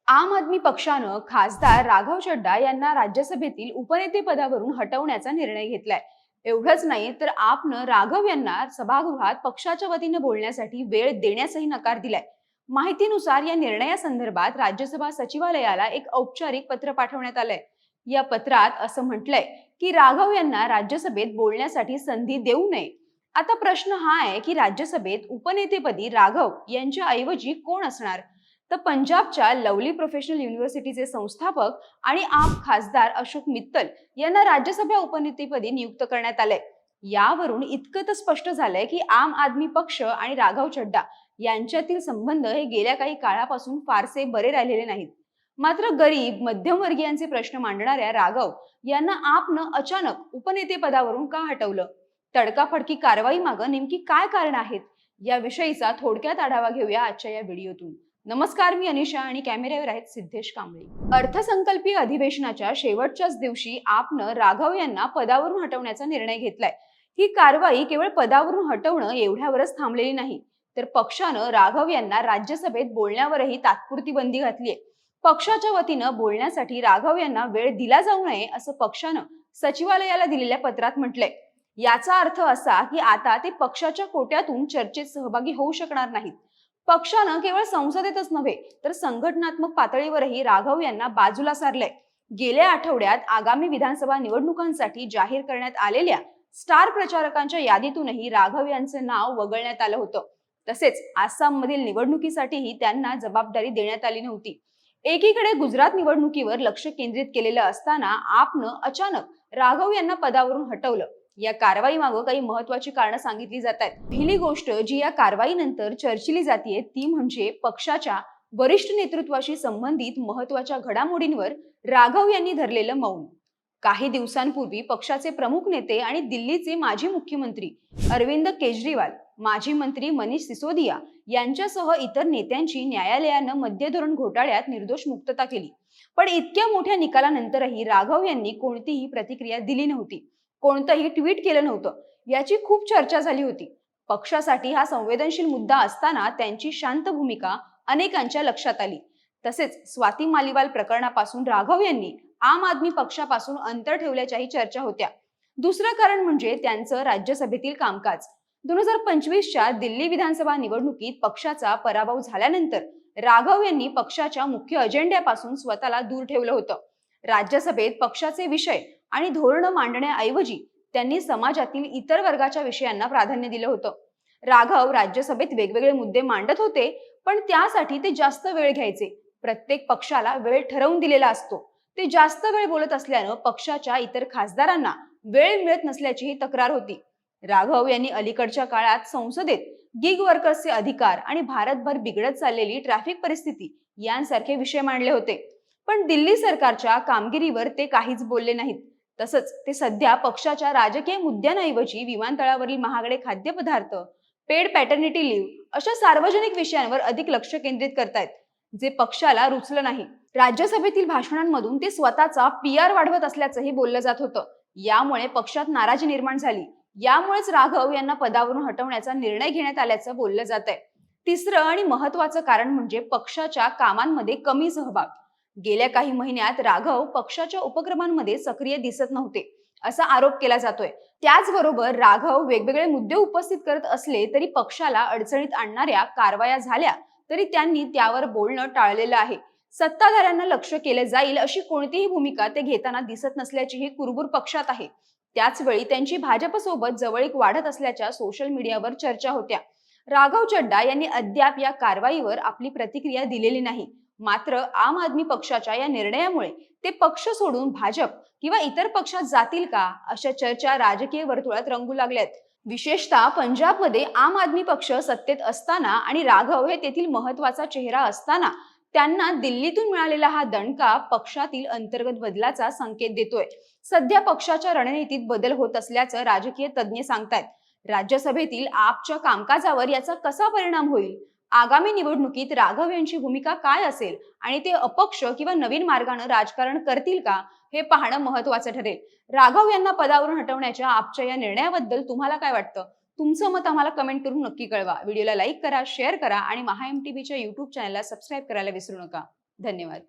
आम आदमी पक्षानं खासदार राघव चड्डा यांना राज्यसभेतील उपनेते पदावरून हटवण्याचा निर्णय घेतलाय। एवढंच नाही तर आपनं राघव यांना सभागृहात पक्षाच्या वतीने बोलण्यासाठी वेळ देण्यासही नकार दिलाय। माहितीनुसार या निर्णयासंदर्भात राज्यसभा सचिवालयाला एक औपचारिक पत्र पाठवण्यात आलंय। या पत्रात असं म्हटलंय की राघव यांना राज्यसभेत बोलण्यासाठी संधी देऊ नये। आता प्रश्न हा आहे की राज्यसभेत उपनेतेपदी राघव यांच्या ऐवजी कोण असणार? तर पंजाबच्या लवली प्रोफेशनल युनिव्हर्सिटीचे संस्थापक आणि आप खासदार अशोक मित्तल यांना राज्यसभा उपनेतेपदी नियुक्त करण्यात आलंय। यावरून इतकं तर स्पष्ट झालंय की आम आदमी पक्ष आणि राघव चड्डा यांच्यातील संबंध हे गेल्या काही काळापासून फारसे बरे राहिलेले नाहीत। मात्र गरीब मध्यमवर्गीयांचे प्रश्न मांडणाऱ्या राघव यांना आपनं अचानक उपनेते पदावरून का हटवलं? तडकाफडकी कारवाई मागं नेमकी काय कारण आहेत? याविषयीचा थोडक्यात आढावा घेऊया आजच्या या व्हिडिओतून। नमस्कार, मी अनिशा आणि कॅमेऱ्यावर आहेत सिद्धेश कांबळे। अर्थसंकल्पीय अधिवेशनाच्या शेवटच्याच दिवशी आपनं राघव यांना पदावरून हटवण्याचा निर्णय घेतलाय। ही कारवाई केवळ पदावरून हटवणं एवढ्यावरच थांबलेली नाही, तर पक्षानं राघव यांना राज्यसभेत बोलण्यावरही तात्पुरती बंदी घातलीय। पक्षाच्या वतीनं बोलण्यासाठी राघव यांना वेळ दिला जाऊ नये असं पक्षानं सचिवालयाला दिलेल्या पत्रात म्हटलंय। याचा अर्थ असा की आता ते पक्षाच्या कोट्यातून चर्चेत सहभागी होऊ शकणार नाहीत। पक्षानं केवळ संसदेतच नव्हे तर संघटनात्मक पातळीवरही राघव यांना बाजूला सारलंय। गेल्या आठवड्यात आगामी विधानसभा निवडणुकांसाठी जाहीर करण्यात आलेल्या स्टार प्रचारकांच्या यादीतूनही राघव यांचं नाव वगळण्यात आलं होतं। तसेच आसाममधील निवडणुकीसाठीही त्यांना जबाबदारी देण्यात आली नव्हती। एकीकडे गुजरात निवडणुकीवर लक्ष केंद्रित केलेलं असताना आपनं अचानक राघव यांना पदावरून हटवलं। या कारवाई मागे काही महत्त्वाची कारणं सांगितली जात आहेत। पहिली गोष्ट जी या कारवाईनंतर चर्चिली जाते ती म्हणजे पक्षाच्या वरिष्ठ नेतृत्वाशी संबंधित महत्त्वाच्या घडामोडींवर राघव यांनी धरलेलं मौन। काही दिवसांपूर्वी पक्षाचे प्रमुख नेते आणि दिल्लीचे माजी मुख्यमंत्री अरविंद केजरीवाल, माजी मंत्री मनीष सिसोदिया यांच्यासह इतर नेत्यांची न्यायालयानं मद्य धोरण घोटाळ्यात निर्दोष मुक्तता केली। पण इतक्या मोठ्या निकालानंतरही राघव यांनी कोणतीही प्रतिक्रिया दिली नव्हती, कोणतंही ट्विट केलं नव्हतं। याची खूप चर्चा झाली होती। पक्षासाठी हा संवेदनशील मुद्दा असताना त्यांची शांत भूमिका अनेकांच्या लक्षात आली। तसेच स्वाती मालिवाल प्रकरणापासून राघव यांनी आम आदमी पक्षापासून अंतर ठेवल्याच्याही चर्चा होत्या। दुसरं कारण म्हणजे त्यांचं राज्यसभेतील कामकाज। 2025च्या दिल्ली विधानसभा निवडणुकीत पक्षाचा पराभव झाल्यानंतर राघव यांनी पक्षाच्या मुख्य अजेंड्यापासून स्वतःला दूर ठेवलं होतं। राज्यसभेत पक्षाचे विषय आणि धोरणं मांडण्याऐवजी त्यांनी समाजातील इतर वर्गाच्या विषयांना प्राधान्य दिलं होतं। राघव राज्यसभेत वेगवेगळे मुद्दे मांडत होते, पण त्यासाठी ते जास्त वेळ घ्यायचे। प्रत्येक पक्षाला वेळ ठरवून दिलेला असतो। ते जास्त वेळ बोलत असल्यानं पक्षाच्या इतर खासदारांना वेळ मिळत नसल्याचीही तक्रार होती। राघव यांनी अलीकडच्या काळात संसदेत गिग वर्कर्सचे अधिकार आणि भारतभर बिघडत चाललेली ट्रॅफिक परिस्थिती यांसारखे विषय मांडले होते। पण दिल्ली सरकारच्या कामगिरीवर ते काहीच बोलले नाहीत। तसंच ते सध्या पक्षाच्या राजकीय मुद्द्यांऐवजी विमानतळावरील महागडे खाद्यपदार्थ, पेड पॅटर्निटी लिव्ह अशा सार्वजनिक विषयांवर अधिक लक्ष केंद्रित करतायत, जे पक्षाला रुचलं नाही। राज्यसभेतील भाषणांमधून ते स्वतःचा PR वाढवत असल्याचंही बोललं जात होतं। यामुळे पक्षात नाराजी निर्माण झाली। यामुळेच राघव यांना पदावरून हटवण्याचा निर्णय घेण्यात आल्याचं बोललं जात आहे। तिसरं आणि महत्त्वाचं कारण म्हणजे पक्षाच्या कामांमध्ये कमी सहभाग। गेल्या काही महिन्यात राघव पक्षाच्या उपक्रमांमध्ये सक्रिय दिसत नव्हते, असा आरोप केला जातोय। त्याचबरोबर राघव वेगवेगळे मुद्दे उपस्थित करत असले तरी पक्षाला अडचणीत आणणाऱ्या कारवाया झाल्या तरी त्यांनी त्यावर बोलणं टाळलेलं आहे। सत्ताधाऱ्यांना लक्ष केले जाईल अशी कोणतीही भूमिका ते घेताना दिसत नसल्याचीही कुरबुर पक्षात आहे। त्याचवेळी त्यांची भाजपसोबत जवळीक वाढत असल्याच्या सोशल मीडियावर चर्चा होत्या। राघव चड्डा यांनी अद्याप या कारवाईवर आपली प्रतिक्रिया दिलेली नाही। मात्र आम आदमी पक्षाच्या या निर्णयामुळे ते पक्ष सोडून भाजप किंवा इतर पक्षात जातील का, अशा चर्चा राजकीय वर्तुळात रंगू लागल्यात। विशेषतः पंजाबमध्ये आम आदमी पक्ष सत्तेत असताना आणि राघव हे तेथील महत्त्वाचा चेहरा असताना त्यांना दिल्लीतून मिळालेला हा दणका पक्षातील अंतर्गत बदलाचा संकेत देतोय। सध्या पक्षाच्या रणनीतीत बदल होत असल्याचं राजकीय तज्ञ सांगतायत। राज्यसभेतील आपच्या कामकाजावर याचा कसा परिणाम होईल? आगामी निवडणुकीत राघव यांची भूमिका काय असेल आणि ते अपक्ष किंवा नवीन मार्गाने राजकारण करतील का, हे पाहणं महत्त्वाचं ठरेल। राघव यांना पदावरून हटवण्याच्या आपच्या या निर्णयाबद्दल तुम्हाला काय वाटतं? तुमचं मत आम्हाला कमेंट करून नक्की कळवा। व्हिडिओला लाईक करा, शेअर करा आणि महाएमटीबीच्या YouTube चॅनलला सबस्क्राईब करायला विसरू नका। धन्यवाद.